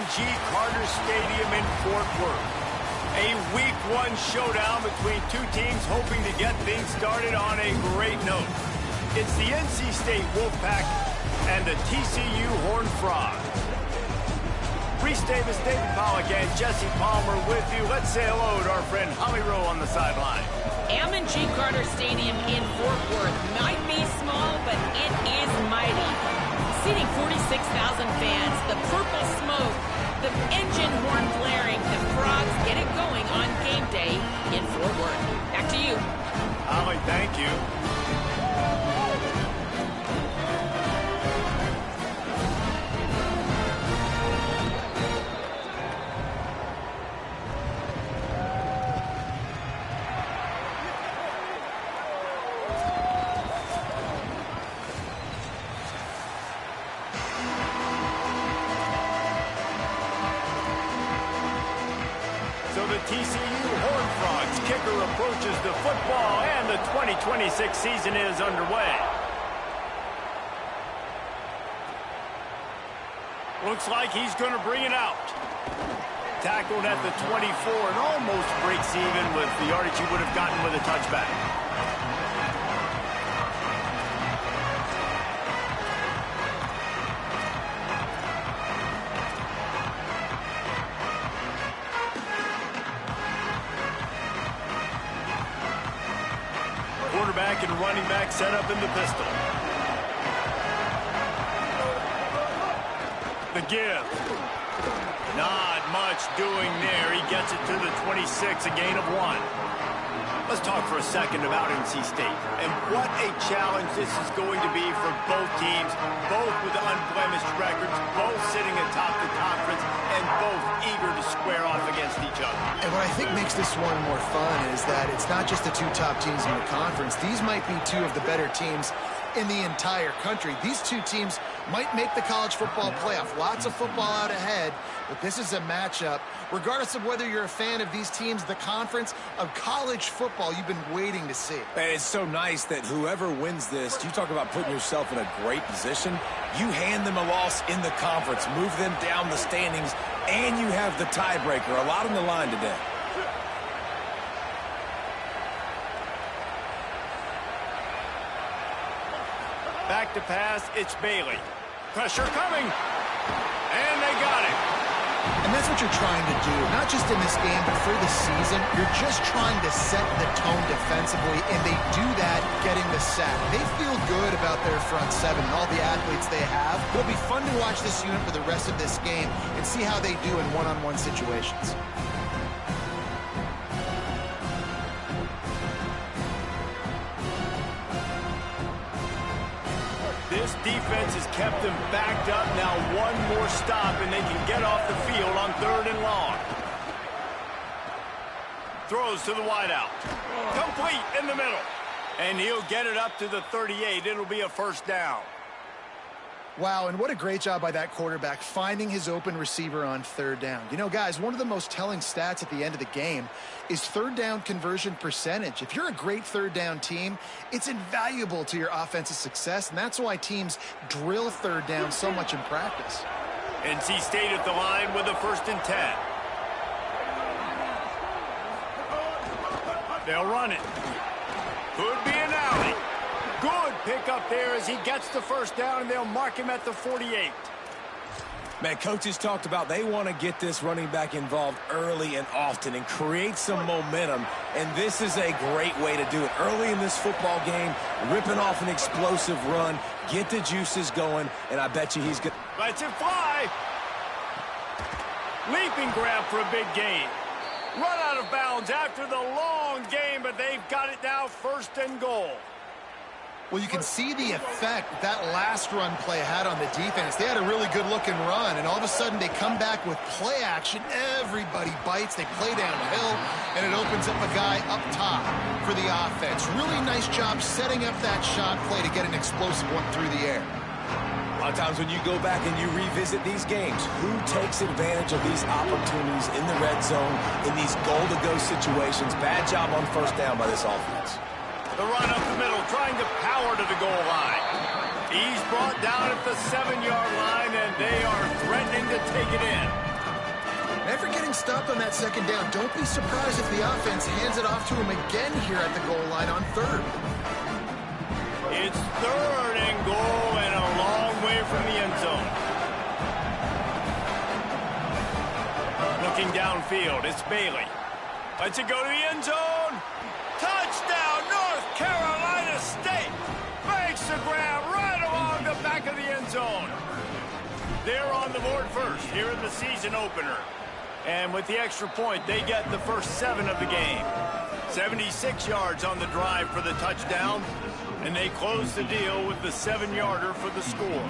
M&G Carter Stadium in Fort Worth. A Week 1 showdown between two teams hoping to get things started on a great note. It's the NC State Wolfpack and the TCU Horned Frogs. Reese Davis, David Pollack, and Jesse Palmer with you. Let's say hello to our friend Holly Rowe on the sideline. M&G Carter Stadium in Fort Worth might be small, but it is mighty. Seating 46,000 fans, the purple smoke, the engine horn blaring, the Frogs get it going on game day in Fort Worth. Back to you. Holly, thank you. TCU Horned Frogs kicker approaches the football, and the 2026 season is underway. Looks like he's going to bring it out. Tackled at the 24 and almost breaks even with the yardage he would have gotten with a touchback. Quarterback and running back set up in the pistol. The give. Not much doing there. He gets it to the 26, a gain of 1. Let's talk for a second about NC State and what a challenge this is going to be for both teams, both with unblemished records, both sitting atop the conference, and both eager to square off against each other. And what I think makes this one more fun is that it's not just the two top teams in the conference. These might be two of the better teams in the entire country. These two teams might make the college football playoff. Lots of football out ahead, but this is a matchup, regardless of whether you're a fan of these teams, the conference, of college football you've been waiting to see. And it's so nice that whoever wins this, you talk about putting yourself in a great position, you hand them a loss in the conference, move them down the standings, and you have the tiebreaker. A lot on the line today. Back to pass, it's Bailey. Pressure coming, and they got it. And that's what you're trying to do, not just in this game, but for the season. You're just trying to set the tone defensively, and they do that getting the sack. They feel good about their front seven and all the athletes they have. It'll be fun to watch this unit for the rest of this game and see how they do in one-on-one situations. This defense has kept them backed up. Now one more stop, and they can get off the field on 3rd and long. Throws to the wideout. Complete in the middle. And he'll get it up to the 38. It'll be a first down. Wow, and what a great job by that quarterback finding his open receiver on 3rd down. You know, guys, one of the most telling stats at the end of the game is 3rd down conversion percentage. If you're a great 3rd down team, it's invaluable to your offensive success, and that's why teams drill 3rd down so much in practice. NC State at the line with a 1st and 10. They'll run it. Could be an alley. Good pickup there as he gets the first down, and they'll mark him at the 48. Man, coaches talked about they want to get this running back involved early and often and create some momentum, and this is a great way to do it. Early in this football game, ripping off an explosive run, get the juices going, and I bet you he's good. Lets it fly. Leaping grab for a big gain. Run out of bounds after the long game, but they've got it now 1st and goal. Well, you can see the effect that last run play had on the defense. They had a really good-looking run, and all of a sudden they come back with play action. Everybody bites. They play downhill, and it opens up a guy up top for the offense. Really nice job setting up that shot play to get an explosive one through the air. A lot of times when you go back and you revisit these games, who takes advantage of these opportunities in the red zone, in these goal-to-go situations? Bad job on 1st down by this offense. The run up the middle, trying to power to the goal line. He's brought down at the 7-yard line, and they are threatening to take it in. After getting stopped on that second down, don't be surprised if the offense hands it off to him again here at the goal line on third. It's third and goal and a long way from the end zone. Looking downfield, it's Bailey. Lets it go to the end zone. Touchdown, North Carolina State. Makes the grab right along the back of the end zone. They're on the board first here in the season opener. And with the extra point, they get the first 7 of the game. 76 yards on the drive for the touchdown. And they close the deal with the 7-yarder for the score.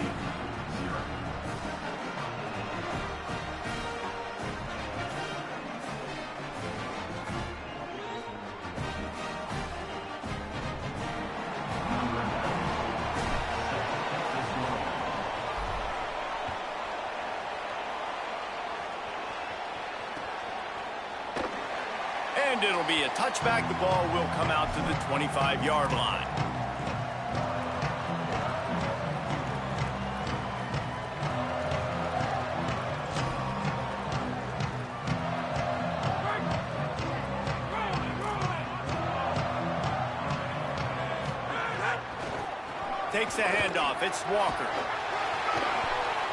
And it'll be a touchback. The ball will come out to the 25-yard line. Takes the handoff. It's Walker.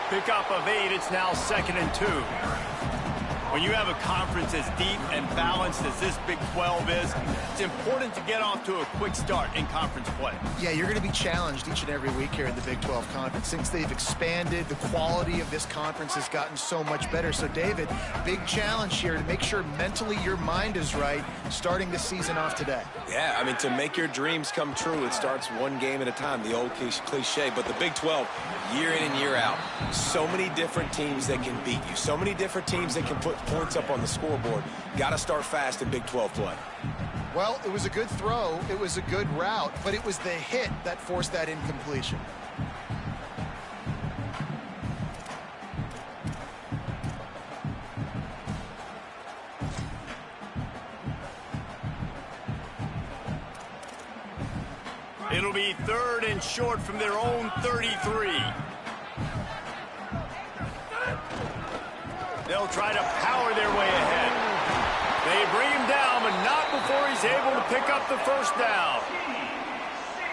Pickup of 8. It's now 2nd and 2. When you have a conference as deep and balanced as this Big 12 is, it's important to get off to a quick start in conference play. Yeah, you're going to be challenged each and every week here in the Big 12 Conference. Since they've expanded, the quality of this conference has gotten so much better. So, David, big challenge here to make sure mentally your mind is right starting the season off today. Yeah, I mean, to make your dreams come true, it starts one game at a time, the old cliche. But the Big 12, year in and year out, so many different teams that can beat you, so many different teams that can put points up on the scoreboard. Got to start fast in Big 12 play. Well, it was a good throw, it was a good route, but it was the hit that forced that incompletion. It'll be 3rd and short from their own 33. They'll try to power their way ahead. They bring him down, but not before he's able to pick up the first down.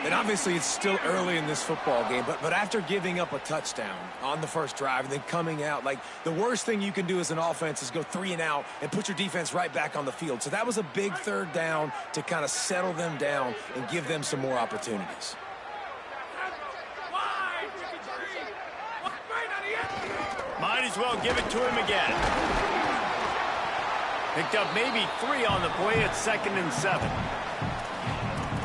And obviously it's still early in this football game, but after giving up a touchdown on the first drive and then coming out, like, the worst thing you can do as an offense is go 3 and out and put your defense right back on the field. So that was a big 3rd down to kind of settle them down and give them some more opportunities. Might as well give it to him again. Picked up maybe 3 on the play at 2nd and 7.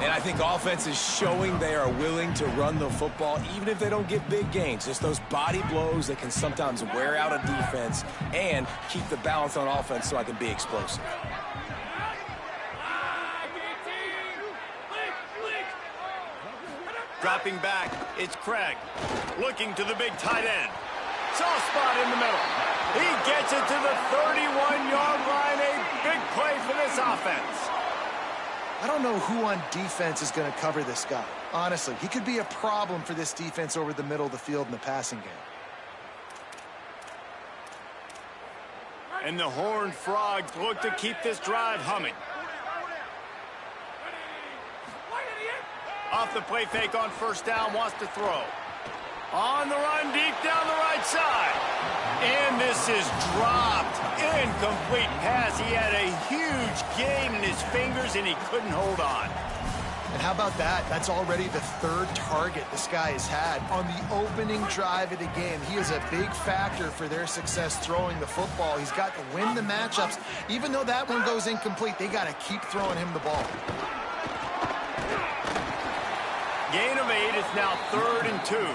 And I think offense is showing they are willing to run the football, even if they don't get big gains. Just those body blows that can sometimes wear out a defense and keep the balance on offense so I can be explosive. Dropping back, it's Craig. Looking to the big tight end. Soft spot in the middle. He gets it to the 31-yard line. A big play for this offense. I don't know who on defense is going to cover this guy. Honestly, he could be a problem for this defense over the middle of the field in the passing game. And the Horned Frogs look to keep this drive humming. Off the play fake on first down, wants to throw. On the run, deep down the right side. And this is dropped. Incomplete pass. He had a huge gain in his fingers, and he couldn't hold on. And how about that? That's already the 3rd target this guy has had on the opening drive of the game. He is a big factor for their success throwing the football. He's got to win the matchups. Even though that one goes incomplete, they got to keep throwing him the ball. Gain of 8. It's now 3rd and 2.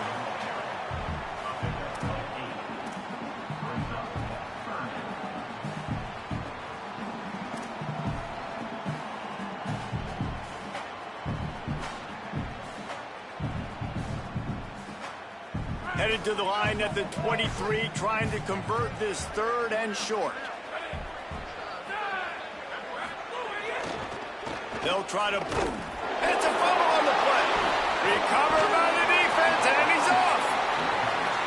Headed to the line at the 23, trying to convert this 3rd and short. They'll try to boom. It's a fumble on the play. Recovered by the defense, and he's off.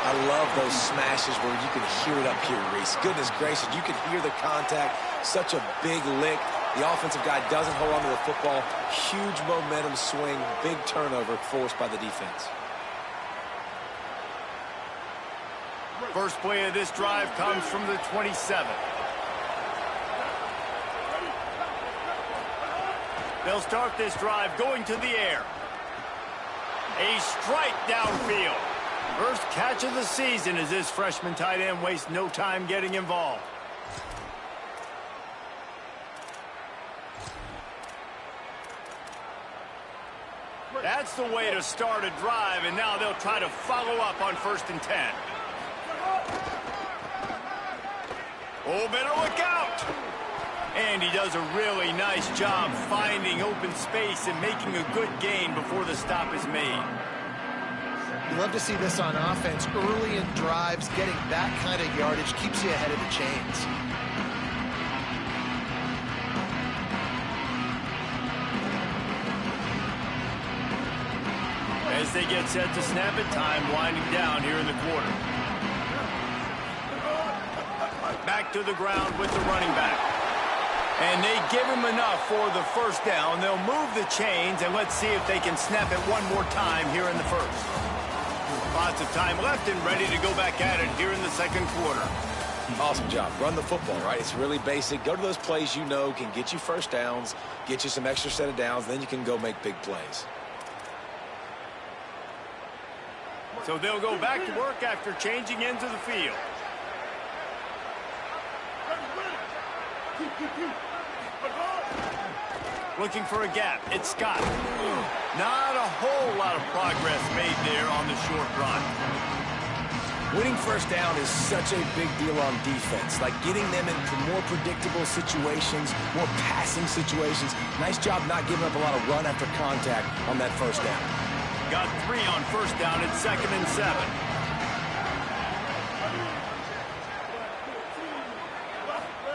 I I love those smashes where you can hear it up here, Reese. Goodness gracious, you can hear the contact. Such a big lick. The offensive guy doesn't hold on to the football. Huge momentum swing, big turnover forced by the defense. First play of this drive comes from the 27. They'll start this drive going to the air. A strike downfield. First catch of the season as this freshman tight end wastes no time getting involved. That's the way to start a drive, and now they'll try to follow up on 1st and 10. Oh, better look out! And he does a really nice job finding open space and making a good gain before the stop is made. You love to see this on offense. Early in drives, getting that kind of yardage keeps you ahead of the chains. As they get set to snap it, time winding down here in the quarter. Back to the ground with the running back. And they give him enough for the first down. They'll move the chains, and let's see if they can snap it one more time here in the first. Lots of time left and ready to go back at it here in the second quarter. Awesome job. Run the football, right? It's really basic. Go to those plays you know can get you first downs, get you some extra set of downs, then you can go make big plays. So they'll go back to work after changing into the field. Looking for a gap. It's Scott. Not a whole lot of progress made there on the short run. Winning first down is such a big deal on defense, like getting them into more predictable situations, more passing situations. Nice job not giving up a lot of run after contact on that first down. Got 3 on first down at 2nd and 7.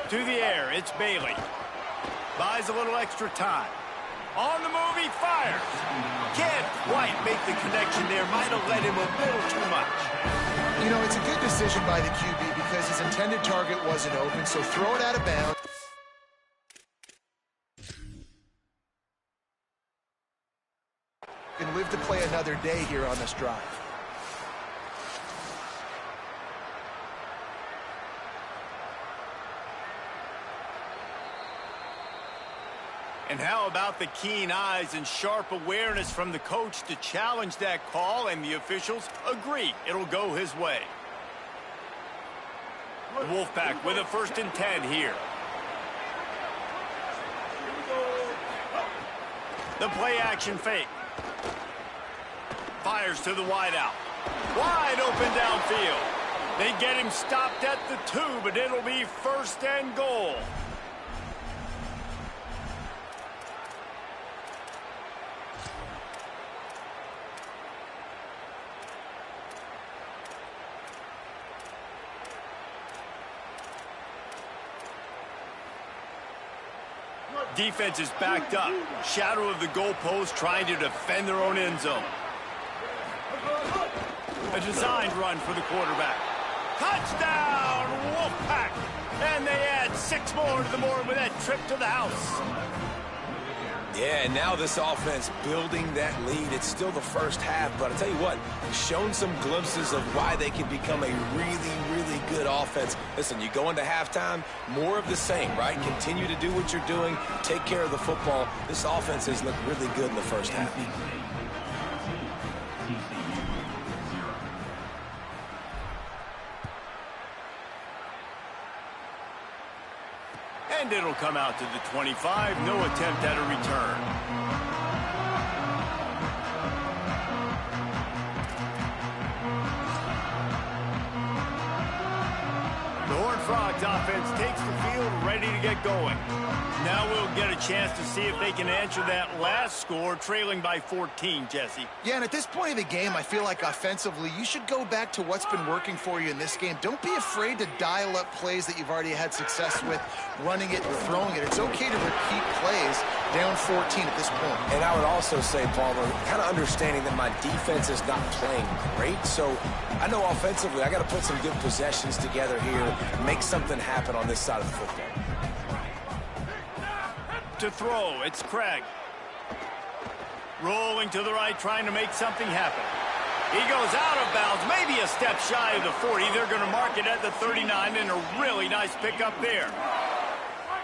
To the air, it's Bailey. Buys a little extra time. On the move, he fires. Can't quite make the connection there. Might have led him a little too much. You know, it's a good decision by the QB because his intended target wasn't open, so throw it out of bounds. And live to play another day here on this drive. And how about the keen eyes and sharp awareness from the coach to challenge that call, and the officials agree it'll go his way. The Wolfpack with a 1st and 10 here. The play action fake. Fires to the wideout. Wide open downfield. They get him stopped at the 2, but it'll be 1st and goal. Defense is backed up. Shadow of the goalpost trying to defend their own end zone. A designed run for the quarterback. Touchdown, Wolfpack! And they add 6 more to the board with that trip to the house. Yeah, and now this offense building that lead. It's still the first half, but I'll tell you what, shown some glimpses of why they can become a really, really good offense. Listen, you go into halftime, more of the same, right? Continue to do what you're doing, take care of the football. This offense has looked really good in the first half. And it'll come out to the 25. No attempt at a return. The Horned Frogs offense takes the field, ready to get going. Now we'll get a chance to see if they can answer that last score, trailing by 14, Jesse. Yeah, and at this point of the game, I feel like offensively, you should go back to what's been working for you in this game. Don't be afraid to dial up plays that you've already had success with, running it and throwing it. It's okay to repeat plays down 14 at this point. And I would also say, Palmer, kind of understanding that my defense is not playing great, so I know offensively I got to put some good possessions together here, make something happen on this side of the football. To throw, it's Craig. Rolling to the right, trying to make something happen. He goes out of bounds, maybe a step shy of the 40. They're going to mark it at the 39, and a really nice pickup there.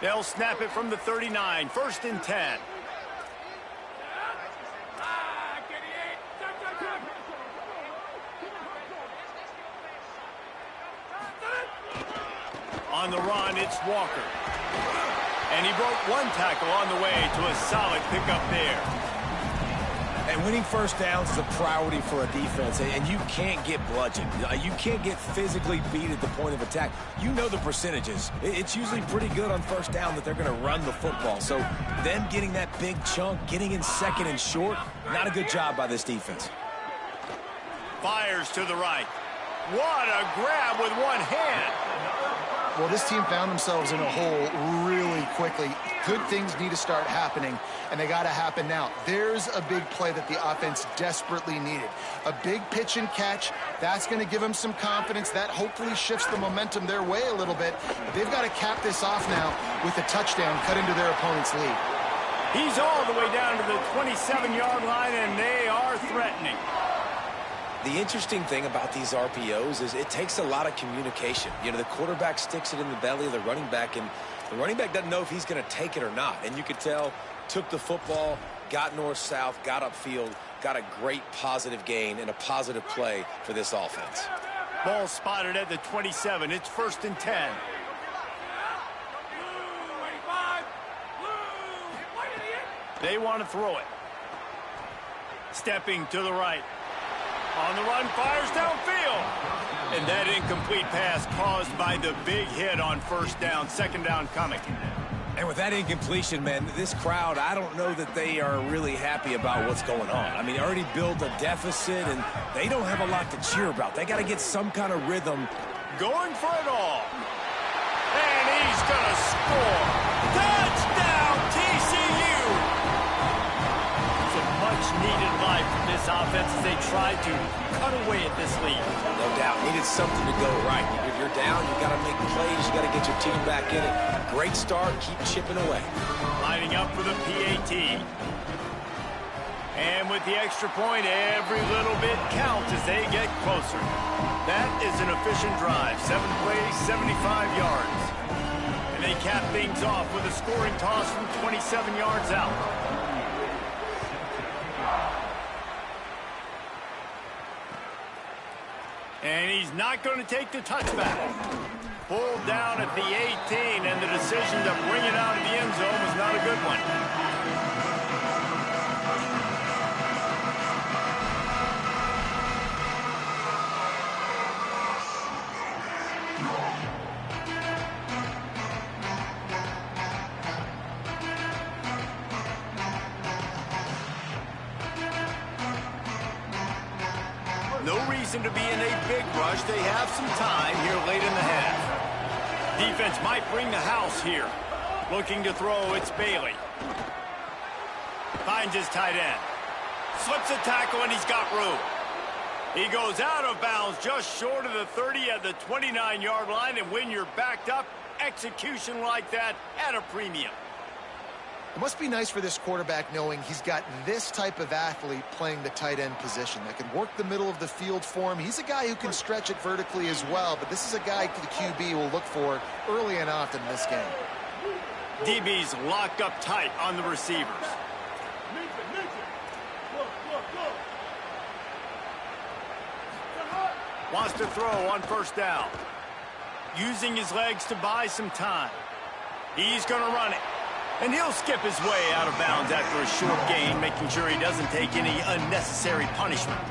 They'll snap it from the 39, 1st and 10. On the run, it's Walker. And he broke one tackle on the way to a solid pickup there. And winning first downs is a priority for a defense, and you can't get bludgeoned. You can't get physically beat at the point of attack. You know the percentages. It's usually pretty good on first down that they're going to run the football. So them getting that big chunk, getting in 2nd and short, not a good job by this defense. Fires to the right. What a grab with one hand. Well, this team found themselves in a hole really quickly. Good things need to start happening, and they got to happen now. There's a big play that the offense desperately needed. A big pitch and catch. That's going to give them some confidence. That hopefully shifts the momentum their way a little bit. But they've got to cap this off now with a touchdown cut into their opponent's lead. He's all the way down to the 27-yard line, and they are threatening. The interesting thing about these RPOs is it takes a lot of communication. You know, the quarterback sticks it in the belly of the running back, and the running back doesn't know if he's going to take it or not. And you could tell, took the football, got north-south, got upfield, got a great positive gain and a positive play for this offense. Ball spotted at the 27. It's 1st and 10. They want to throw it. Stepping to the right. On the run, fires downfield. And that incomplete pass caused by the big hit on 1st down, 2nd down coming. And with that incompletion, man, this crowd, I don't know that they are really happy about what's going on. I mean, they already built a deficit, and they don't have a lot to cheer about. They got to get some kind of rhythm. Going for it all. And he's going to score. Touchdown, TCU! It's a much-needed life from this offense as they tried to cut away at this lead. No doubt. Needed something to go right. If you're down, you got to make plays. You got to get your team back in it. Great start. Keep chipping away. Lining up for the PAT. And with the extra point, every little bit counts as they get closer. That is an efficient drive. 7 plays, 75 yards. And they cap things off with a scoring toss from 27 yards out. And he's not going to take the touchback. Pulled down at the 18, and the decision to bring it out of the end zone was not a good one. No reason to be in a big rush. They have some time here late in the half. Defense might bring the house here. Looking to throw, it's Bailey. Finds his tight end. Slips a tackle, and he's got room. He goes out of bounds just short of the 30 at the 29-yard line, and when you're backed up, execution like that at a premium. It must be nice for this quarterback knowing he's got this type of athlete playing the tight end position that can work the middle of the field for him. He's a guy who can stretch it vertically as well, but this is a guy the QB will look for early and often in this game. DB's locked up tight on the receivers. Wants to throw on 1st down. Using his legs to buy some time. He's going to run it. And he'll skip his way out of bounds after a short gain, making sure he doesn't take any unnecessary punishment.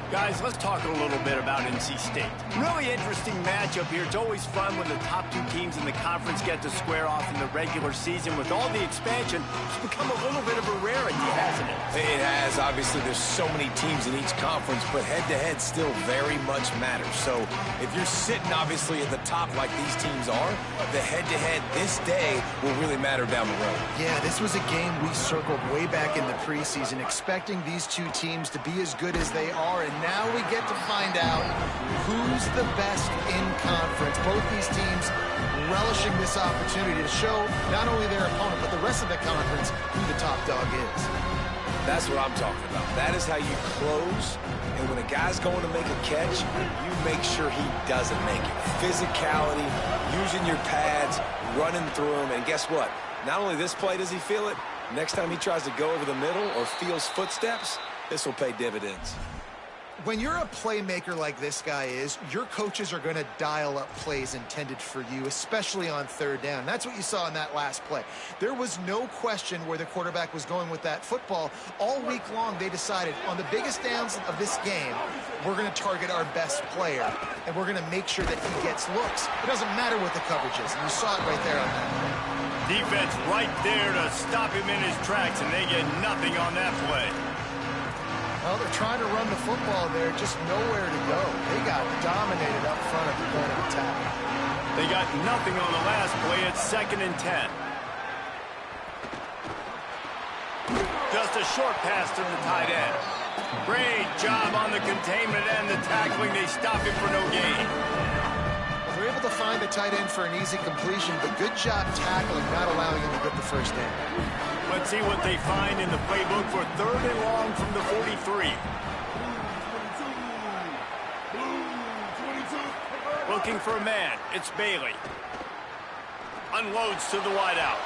Guys, let's talk a little bit about NC State. Really interesting matchup here. It's always fun when the top two teams in the conference get to square off in the regular season. With all the expansion, it's become a little bit of a rarity, hasn't it? It has. Obviously, there's so many teams in each conference, but head-to-head still very much matters. So if you're sitting, obviously, at the top like these teams are, the head-to-head this day will really matter down the road. Yeah, this was a game we circled way back in the preseason, expecting these two teams to be as good as they are, and now we get to find out who's the best in conference. Both these teams relishing this opportunity to show not only their opponent, but the rest of the conference who the top dog is. That's what I'm talking about. That is how you close, and when a guy's going to make a catch, you make sure he doesn't make it. Physicality, using your pads, running through them, and guess what? Not only this play does he feel it, next time he tries to go over the middle or feels footsteps, this will pay dividends. When you're a playmaker like this guy is, your coaches are going to dial up plays intended for you, especially on third down. That's what you saw in that last play. There was no question where the quarterback was going with that football. All week long, they decided on the biggest downs of this game, we're going to target our best player, and we're going to make sure that he gets looks. It doesn't matter what the coverage is, and you saw it right there on that play. Defense right there to stop him in his tracks, and they get nothing on that play. Well, they're trying to run the football there, just nowhere to go. They got dominated up front at the point of attack. They got nothing on the last play. It's 2nd and 10. Just a short pass to the tight end. Great job on the containment and the tackling. They stop him for no gain. Well, they're able to find the tight end for an easy completion, but good job tackling, not allowing him to get the first down. Let's see what they find in the playbook for 3rd and long from the 43. Looking for a man. It's Bailey. Unloads to the wideout.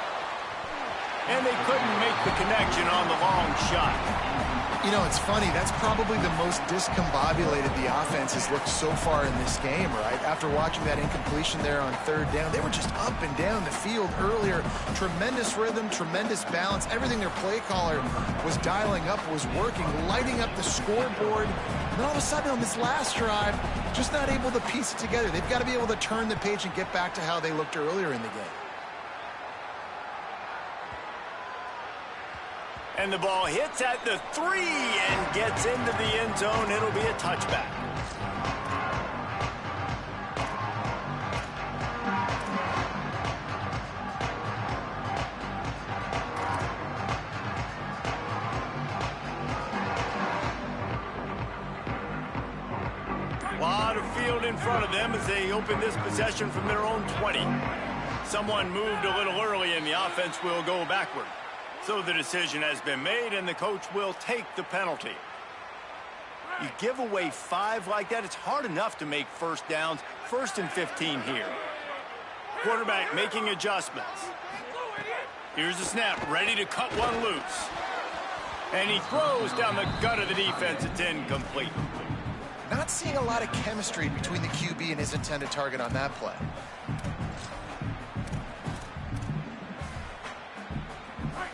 And they couldn't make the connection on the long shot. You know, it's funny. That's probably the most discombobulated the offense has looked so far in this game, right? After watching that incompletion there on 3rd down, they were just up and down the field earlier. Tremendous rhythm, tremendous balance. Everything their play caller was dialing up was working, lighting up the scoreboard. And all of a sudden on this last drive, just not able to piece it together. They've got to be able to turn the page and get back to how they looked earlier in the game. And the ball hits at the 3 and gets into the end zone. It'll be a touchback. A lot of field in front of them as they open this possession from their own 20. Someone moved a little early and the offense will go backward. So the decision has been made, and the coach will take the penalty. You give away 5 like that, it's hard enough to make first downs. 1st and 15 here. Quarterback making adjustments. Here's the snap, ready to cut one loose. And he throws down the gut of the defense. It's incomplete. Not seeing a lot of chemistry between the QB and his intended target on that play.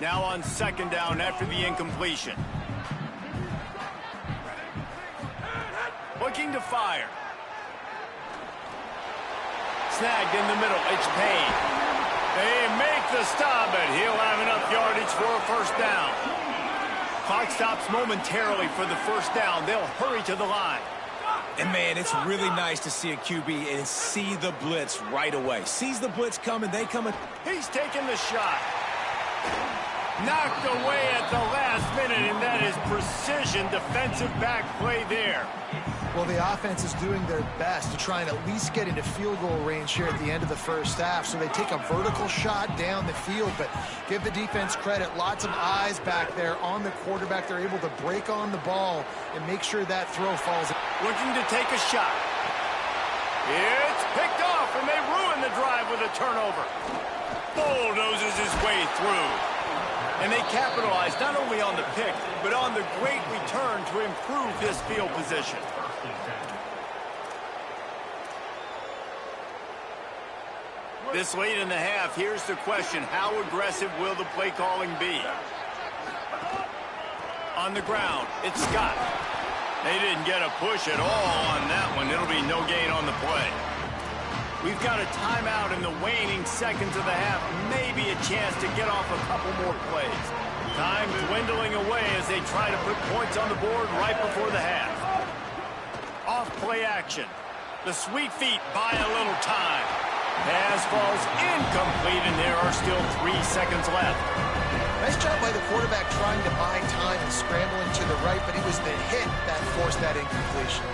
Now on 2nd down after the incompletion. Looking to fire. Snagged in the middle. It's Payne. They make the stop, but he'll have enough yardage for a first down. Clock stops momentarily for the first down. They'll hurry to the line. And, man, it's really nice to see a QB and see the blitz right away. Sees the blitz coming, they coming. He's taking the shot. Knocked away at the last minute, and that is precision defensive back play there. Well, the offense is doing their best to try and at least get into field goal range here at the end of the first half. So they take a vertical shot down the field, but give the defense credit. Lots of eyes back there on the quarterback. They're able to break on the ball and make sure that throw falls. Looking to take a shot. It's picked off, and they ruin the drive with a turnover. Bulldozes his way through. And they capitalized not only on the pick, but on the great return to improve this field position. This late in the half, here's the question. How aggressive will the play calling be? On the ground, it's Scott. They didn't get a push at all on that one. It'll be no gain on the play. We've got a timeout in the waning seconds of the half. Maybe a chance to get off a couple more plays. Time dwindling away as they try to put points on the board right before the half. Off play action. The sweet feet buy a little time. Pass falls incomplete, and there are still 3 seconds left. Nice job by the quarterback trying to buy time and scrambling to the right, but it was the hit that forced that incompletion.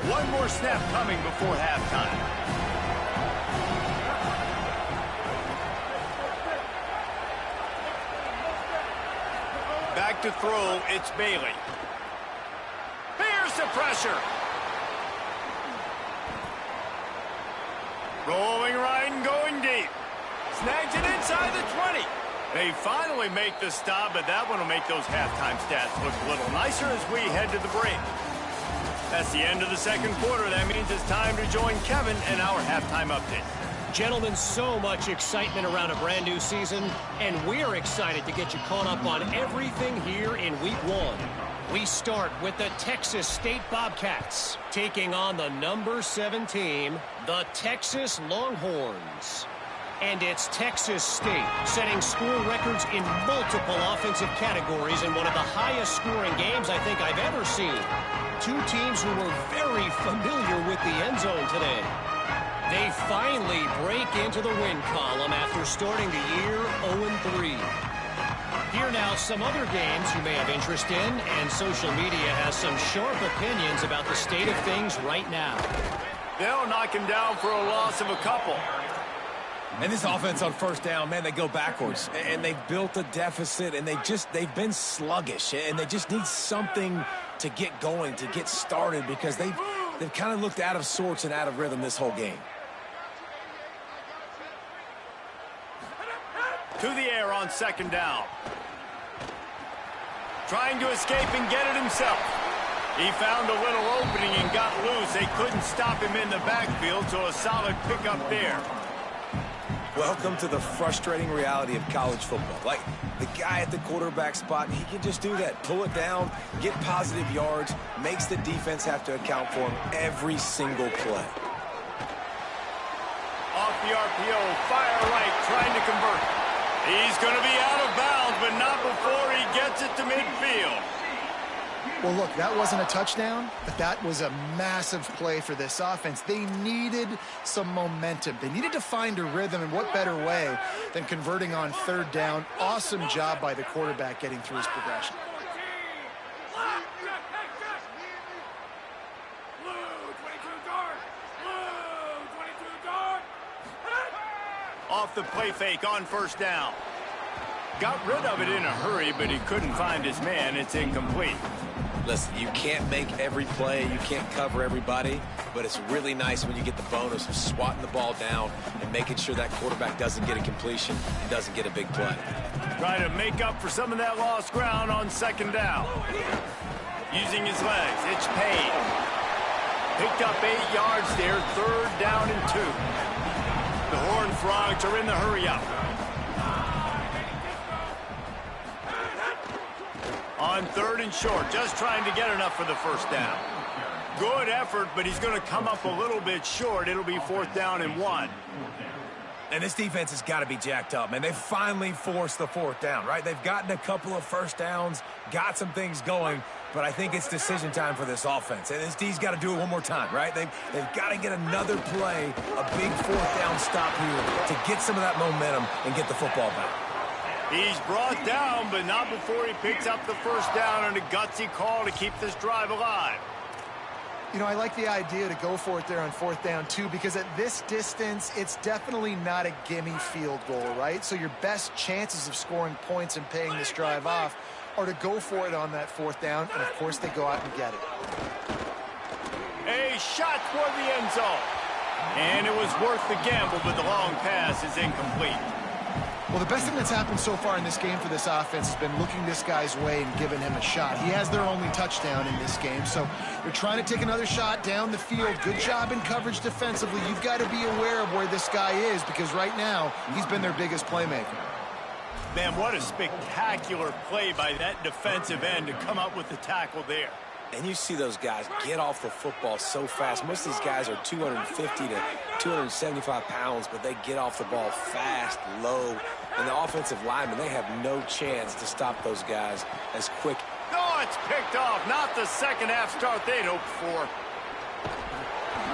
One more snap coming before halftime. Back to throw, it's Bailey. Here's the pressure. Rolling right and going deep. Snags it inside the 20. They finally make the stop, but that one will make those halftime stats look a little nicer as we head to the break. That's the end of the second quarter. That means it's time to join Kevin and our halftime update. Gentlemen, so much excitement around a brand new season, and we're excited to get you caught up on everything here in Week 1. We start with the Texas State Bobcats taking on the number 7 team, the Texas Longhorns. And it's Texas State setting score records in multiple offensive categories in one of the highest scoring games I think I've ever seen. Two teams who were very familiar with the end zone today. They finally break into the win column after starting the year 0-3. Here now some other games you may have interest in, and social media has some sharp opinions about the state of things right now. They'll knock him down for a loss of a couple. And this offense on first down, man, they go backwards. And they've built a deficit, and they've been sluggish. And they just need something to get going, to get started, because they've kind of looked out of sorts and out of rhythm this whole game. To the air on second down. Trying to escape and get it himself. He found a little opening and got loose. They couldn't stop him in the backfield, so a solid pickup there. Welcome to the frustrating reality of college football. Like, the guy at the quarterback spot, he can just do that. Pull it down, get positive yards, makes the defense have to account for him every single play. Off the RPO, fire right, trying to convert. He's going to be out of bounds, but not before he gets it to midfield. Well, look, that wasn't a touchdown, but that was a massive play for this offense. They needed some momentum. They needed to find a rhythm, and what better way than converting on third down. Awesome job by the quarterback getting through his progression. Off the play fake on first down. Got rid of it in a hurry, but he couldn't find his man. It's incomplete. Listen, you can't make every play, you can't cover everybody, but it's really nice when you get the bonus of swatting the ball down and making sure that quarterback doesn't get a completion and doesn't get a big play. Trying to make up for some of that lost ground on second down. Using his legs, it's Payne. Picked up 8 yards there, third down and 2. The Horned Frogs are in the hurry-up. On third and short, just trying to get enough for the first down. Good effort, but he's going to come up a little bit short. It'll be 4th down and 1. And this defense has got to be jacked up, man. They finally forced the 4th down, right? They've gotten a couple of first downs, got some things going, but I think it's decision time for this offense. And this D's got to do it one more time, right? They've got to get another play, a big 4th down stop here to get some of that momentum and get the football back. He's brought down, but not before he picks up the first down and a gutsy call to keep this drive alive. You know, I like the idea to go for it there on 4th down, too, because at this distance, it's definitely not a gimme field goal, right? So your best chances of scoring points and paying this drive off are to go for it on that 4th down, and, of course, they go out and get it. A shot toward the end zone. And it was worth the gamble, but the long pass is incomplete. Well, the best thing that's happened so far in this game for this offense has been looking this guy's way and giving him a shot. He has their only touchdown in this game, so they're trying to take another shot down the field. Good job in coverage defensively. You've got to be aware of where this guy is because right now he's been their biggest playmaker. Man, what a spectacular play by that defensive end to come up with the tackle there. And you see those guys get off the football so fast. Most of these guys are 250 to 275 pounds, but they get off the ball fast, low. And the offensive linemen, they have no chance to stop those guys as quick. Oh, it's picked off. Not the second half start they'd hoped for.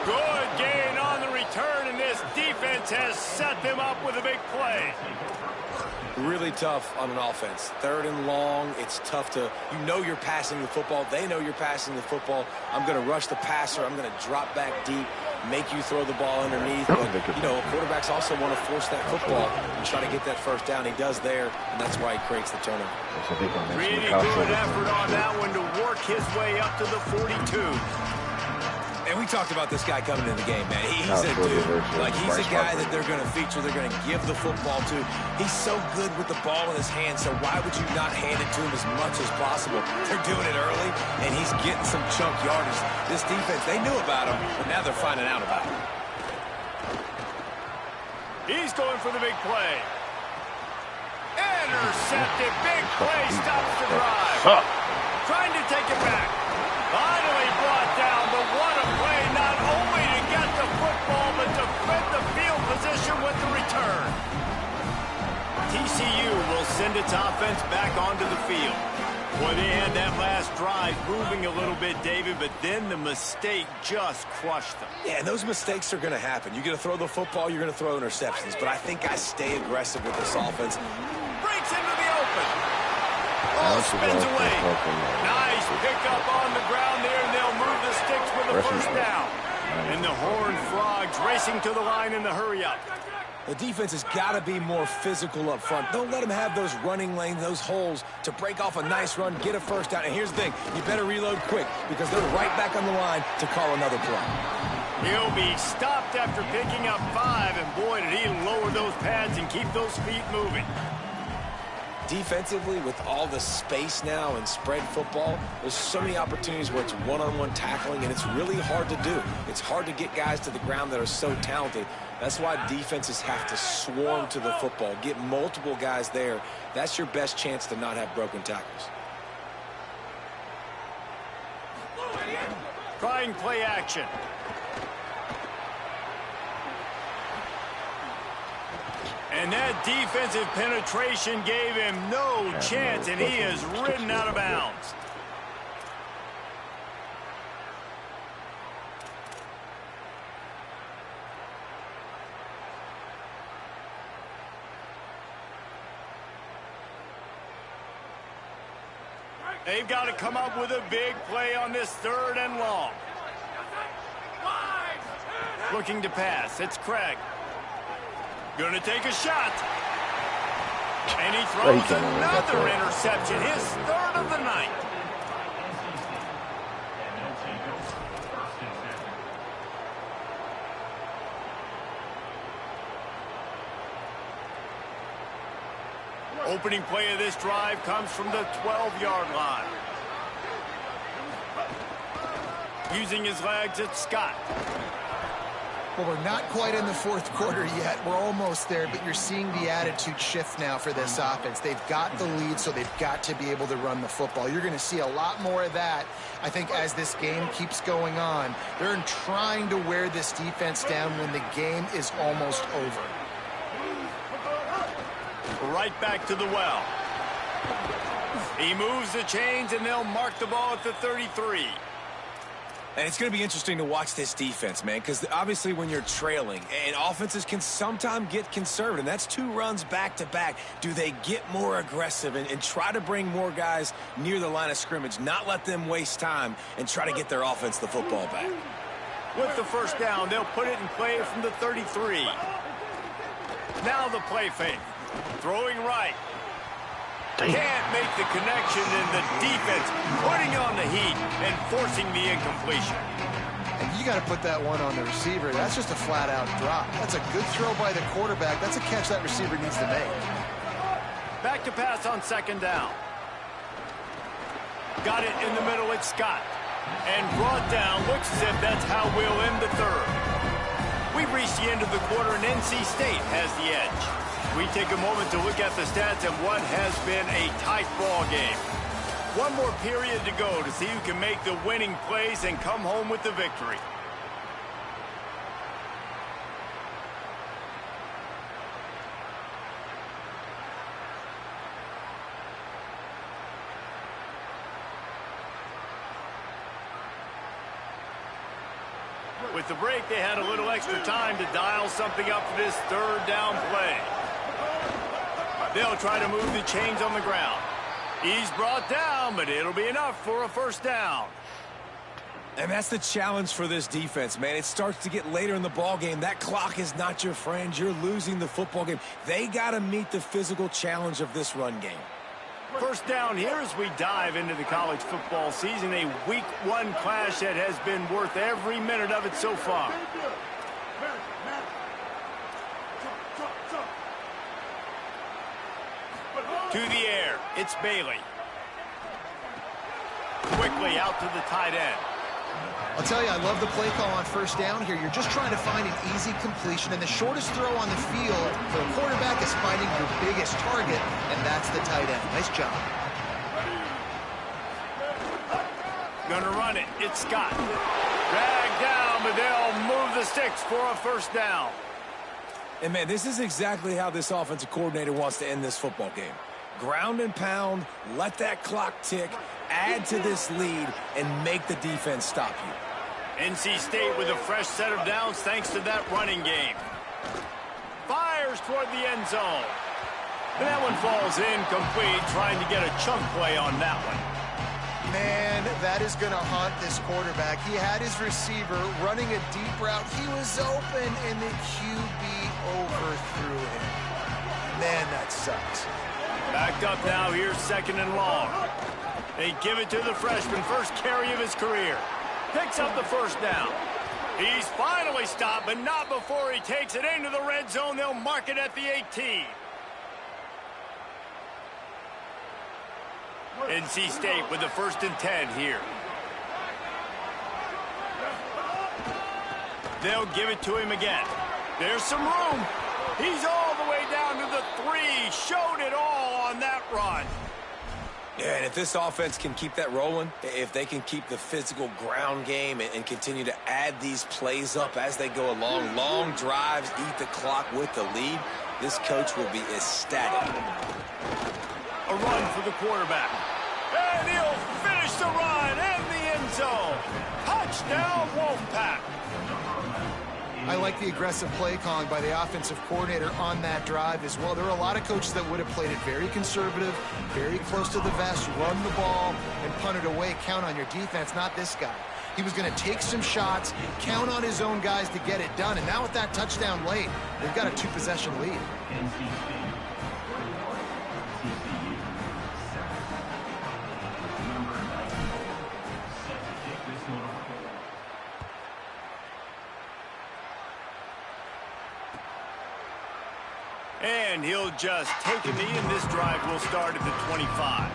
Good gain on the return, and this defense has set them up with a big play. Really tough on an offense. 3rd and long, it's tough to, you know you're passing the football. They know you're passing the football. I'm going to rush the passer. I'm going to drop back deep, make you throw the ball underneath. But, you know, quarterbacks also want to force that football and try to get that first down. He does there, and that's why he creates the turnover. Really good effort on that one to work his way up to the 42. And we talked about this guy coming into the game, man. He's a dude. Like, he's a guy that they're going to feature, they're going to give the football to. He's so good with the ball in his hand, so why would you not hand it to him as much as possible? They're doing it early, and he's getting some chunk yardage. This defense, they knew about him, but now they're finding out about him. He's going for the big play. Intercepted. Big play stops the drive. Trying to take it back. Finally brought down, but what a play, not only to get the football, but to fit the field position with the return. TCU will send its offense back onto the field. Boy, they had that last drive moving a little bit, David, but then the mistake just crushed them. Yeah, and those mistakes are going to happen. You're going to throw the football, you're going to throw interceptions, but I think I stay aggressive with this offense. Breaks into the open. Oh, spins away. Nice pickup on the ground there, and they'll move the sticks with a first down. And the Horned Frogs racing to the line in the hurry-up. The defense has got to be more physical up front. Don't let them have those running lanes, those holes to break off a nice run, get a first down. And here's the thing, you better reload quick because they're right back on the line to call another play. He'll be stopped after picking up 5, and boy, did he lower those pads and keep those feet moving. Defensively, with all the space now and spread football, there's so many opportunities where it's one-on-one tackling, and it's really hard to do. It's hard to get guys to the ground that are so talented. That's why defenses have to swarm to the football, get multiple guys there. That's your best chance to not have broken tackles. Trying play action. And that defensive penetration gave him no chance, and he is ridden out of bounds. They've got to come up with a big play on this 3rd and long. Looking to pass. It's Craig. Going to take a shot. And he throws another interception, his 3rd of the night. Opening play of this drive comes from the 12-yard line. Using his legs, it's Scott. Well, we're not quite in the 4th quarter yet. We're almost there, but you're seeing the attitude shift now for this offense. They've got the lead, so they've got to be able to run the football. You're going to see a lot more of that, I think, as this game keeps going on. They're trying to wear this defense down when the game is almost over. Right back to the well. He moves the chains, and they'll mark the ball at the 33. And it's going to be interesting to watch this defense, man, because obviously when you're trailing, and offenses can sometimes get conservative, and that's 2 runs back-to-back. Do they get more aggressive and try to bring more guys near the line of scrimmage, not let them waste time, and try to get their offense the football back? With the first down, they'll put it in play from the 33. Now the play fake. Throwing right. Can't make the connection, and the defense putting on the heat and forcing the incompletion. And you got to put that one on the receiver. That's just a flat-out drop. That's a good throw by the quarterback. That's a catch that receiver needs to make. Back to pass on second down. Got it in the middle, it's Scott. And brought down, looks as if that's how we'll end the third. We've reached the end of the quarter, and NC State has the edge. We take a moment to look at the stats of what has been a tight ball game. One more period to go to see who can make the winning plays and come home with the victory. With the break, they had a little extra time to dial something up for this third down play. They'll try to move the chains on the ground. He's brought down, but it'll be enough for a first down. And that's the challenge for this defense, man. It starts to get later in the ball game. That clock is not your friend. You're losing the football game. They got to meet the physical challenge of this run game. First down here as we dive into the college football season. A week one clash that has been worth every minute of it so far. To the air, it's Bailey. Quickly out to the tight end. I'll tell you, I love the play call on first down here. You're just trying to find an easy completion, and the shortest throw on the field for a quarterback is finding your biggest target, and that's the tight end. Nice job. Gonna run it. It's Scott. Dragged down, but they'll move the sticks for a first down. And, man, this is exactly how this offensive coordinator wants to end this football game. Ground and pound, let that clock tick, add to this lead, and make the defense stop you. NC State with a fresh set of downs thanks to that running game. Fires toward the end zone. And that one falls incomplete, trying to get a chunk play on that one. Man, that is going to haunt this quarterback. He had his receiver running a deep route. He was open, and the QB overthrew him. Man, that sucks. Backed up now, here's second and long. They give it to the freshman, first carry of his career. Picks up the first down. He's finally stopped, but not before he takes it into the red zone. They'll mark it at the 18. NC State with the 1st and 10 here. They'll give it to him again. There's some room. He's all the way down to the 3. Showed it all on that run. Yeah, and if this offense can keep that rolling, if they can keep the physical ground game and continue to add these plays up as they go along, long drives, eat the clock with the lead, this coach will be ecstatic. A run for the quarterback. And he'll finish the run in the end zone. Touchdown, Wolfpack. I like the aggressive play calling by the offensive coordinator on that drive as well. There are a lot of coaches that would have played it very conservative, very close to the vest, run the ball, and punt it away. Count on your defense, not this guy. He was going to take some shots, count on his own guys to get it done. And now with that touchdown late, they've got a 2-possession lead. And he'll just take a knee, and this drive will start at the 25.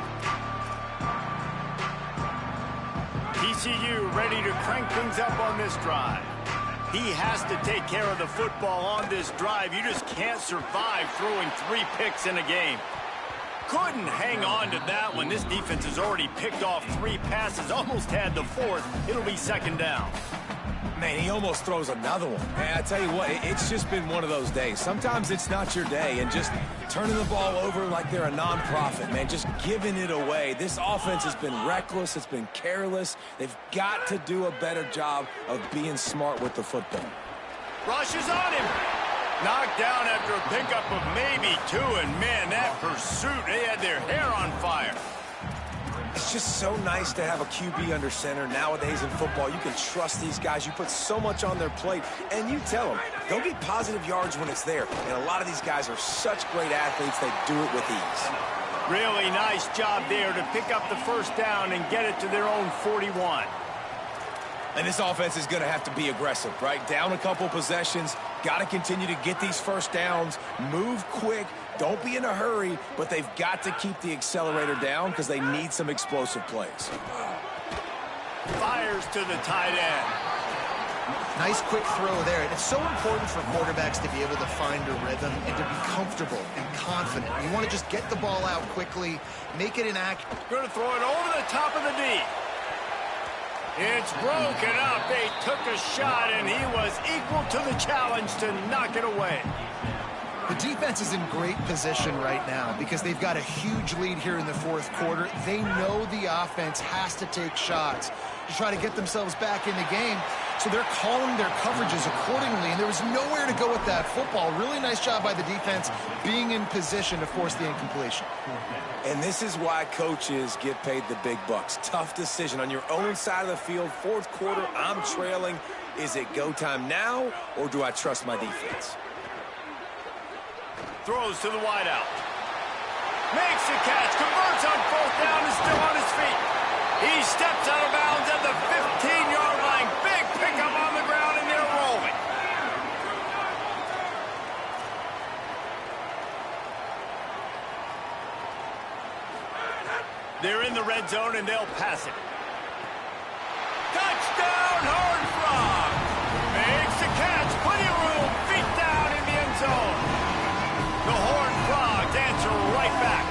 TCU ready to crank things up on this drive. He has to take care of the football on this drive. You just can't survive throwing 3 picks in a game. Couldn't hang on to that one. This defense has already picked off 3 passes, almost had the 4th. It'll be second down. Man, he almost throws another one. And I tell you what, it's just been one of those days. Sometimes it's not your day, and just turning the ball over like they're a nonprofit, man, just giving it away. This offense has been reckless. It's been careless. They've got to do a better job of being smart with the football. Rushes on him. Knocked down after a pickup of maybe 2, and man, that pursuit, they had their hair on fire. It's just so nice to have a QB under center. Nowadays in football, you can trust these guys. You put so much on their plate, and you tell them they'll get positive yards when it's there. And a lot of these guys are such great athletes, they do it with ease. Really nice job there to pick up the first down and get it to their own 41. And this offense is going to have to be aggressive, right? Down a couple possessions, got to continue to get these first downs, move quick, Don't be in a hurry, but they've got to keep the accelerator down because they need some explosive plays. Fires to the tight end. Nice quick throw there. And it's so important for quarterbacks to be able to find a rhythm and to be comfortable and confident. You want to just get the ball out quickly, make it inaccurate. Going to throw it over the top of the D. It's broken up. They took a shot, and he was equal to the challenge to knock it away. The defense is in great position right now because they've got a huge lead here in the fourth quarter. They know the offense has to take shots to try to get themselves back in the game. So they're calling their coverages accordingly, and there was nowhere to go with that football. Really nice job by the defense being in position to force the incompletion. And this is why coaches get paid the big bucks. Tough decision on your own side of the field. Fourth quarter, I'm trailing. Is it go time now, or do I trust my defense? Throws to the wideout. Makes the catch. Converts on fourth down. Is still on his feet. He steps out of bounds at the 15-yard line. Big pickup on the ground, and they're rolling. They're in the red zone, and they'll pass it. Touchdown, Horned Frog. Makes the catch. Plenty of room. Feet down in the end zone. The Horned Frogs answer right back.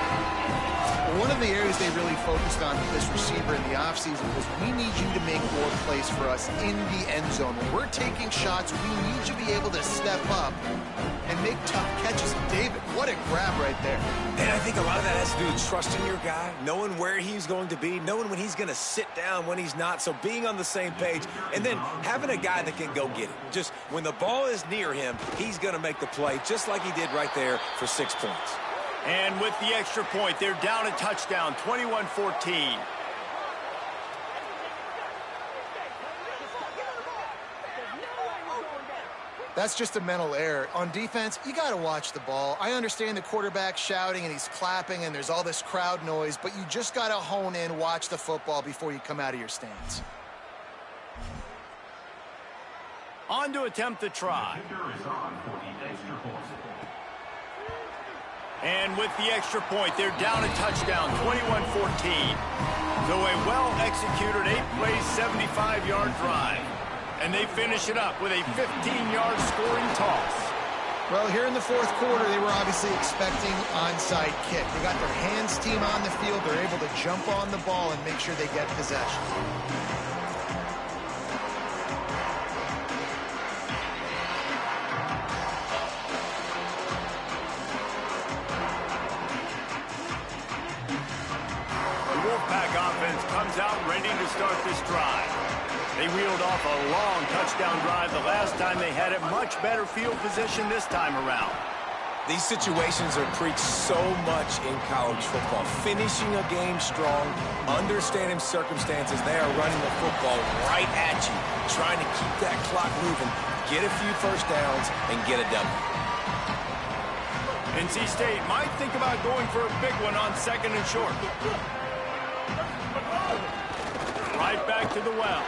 One of the areas they really focused on with this receiver in the offseason was we need you to make more plays for us in the end zone. When we're taking shots, we need you to be able to step up and make tough catches. David, what a grab right there. And I think a lot of that has to do with trusting your guy, knowing where he's going to be, knowing when he's going to sit down, when he's not, so being on the same page, and then having a guy that can go get it. Just when the ball is near him, he's going to make the play, just like he did right there for 6 points. And with the extra point, they're down a touchdown, 21-14. That's just a mental error. On defense, you got to watch the ball. I understand the quarterback shouting and he's clapping and there's all this crowd noise, but you just got to hone in, watch the football before you come out of your stance. On to attempt the try. And with the extra point, they're down a touchdown, 21-14. So a well-executed 8-play, 75-yard drive. And they finish it up with a 15-yard scoring toss. Well, here in the fourth quarter, they were obviously expecting onside kick. They got their hands team on the field. They're able to jump on the ball and make sure they get possession. Comes out ready to start this drive. They reeled off a long touchdown drive the last time they had it. Much better field position this time around. These situations are preached so much in college football. Finishing a game strong, understanding circumstances. They are running the football right at you, trying to keep that clock moving, get a few first downs, and get a W. NC State might think about going for a big one on second and short. Right back to the well.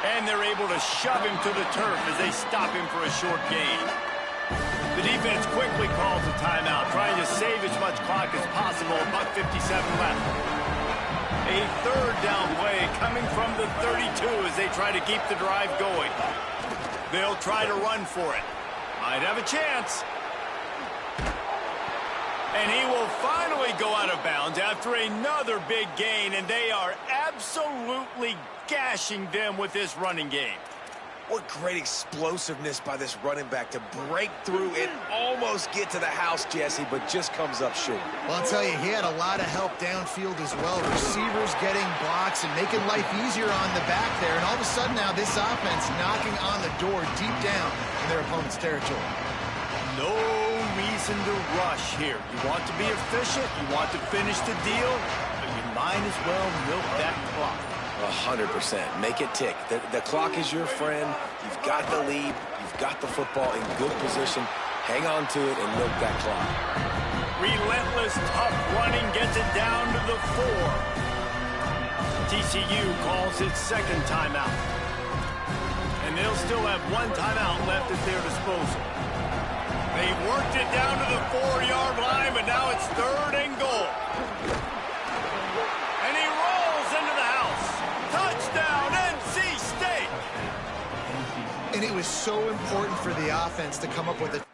And they're able to shove him to the turf as they stop him for a short gain. The defense quickly calls a timeout, trying to save as much clock as possible. About 57 left. A third down play coming from the 32 as they try to keep the drive going. They'll try to run for it. Might have a chance. And he will finally go out of bounds after another big gain, and they are absolutely gashing them with this running game. What great explosiveness by this running back to break through and almost get to the house, Jesse, but just comes up short. Well, I'll tell you, he had a lot of help downfield as well. Receivers getting blocks and making life easier on the back there. And all of a sudden now this offense knocking on the door deep down in their opponent's territory. No reason to rush here. You want to be efficient, you want to finish the deal, but you might as well milk that clock. 100%. Make it tick. The clock is your friend. You've got the lead. You've got the football in good position. Hang on to it and milk that clock. Relentless, tough running gets it down to the 4. TCU calls its second timeout. And they'll still have one timeout left at their disposal. They worked it down to the 4-yard line, but now it's 3rd and goal. And he rolls into the house. Touchdown, NC State! And it was so important for the offense to come up with a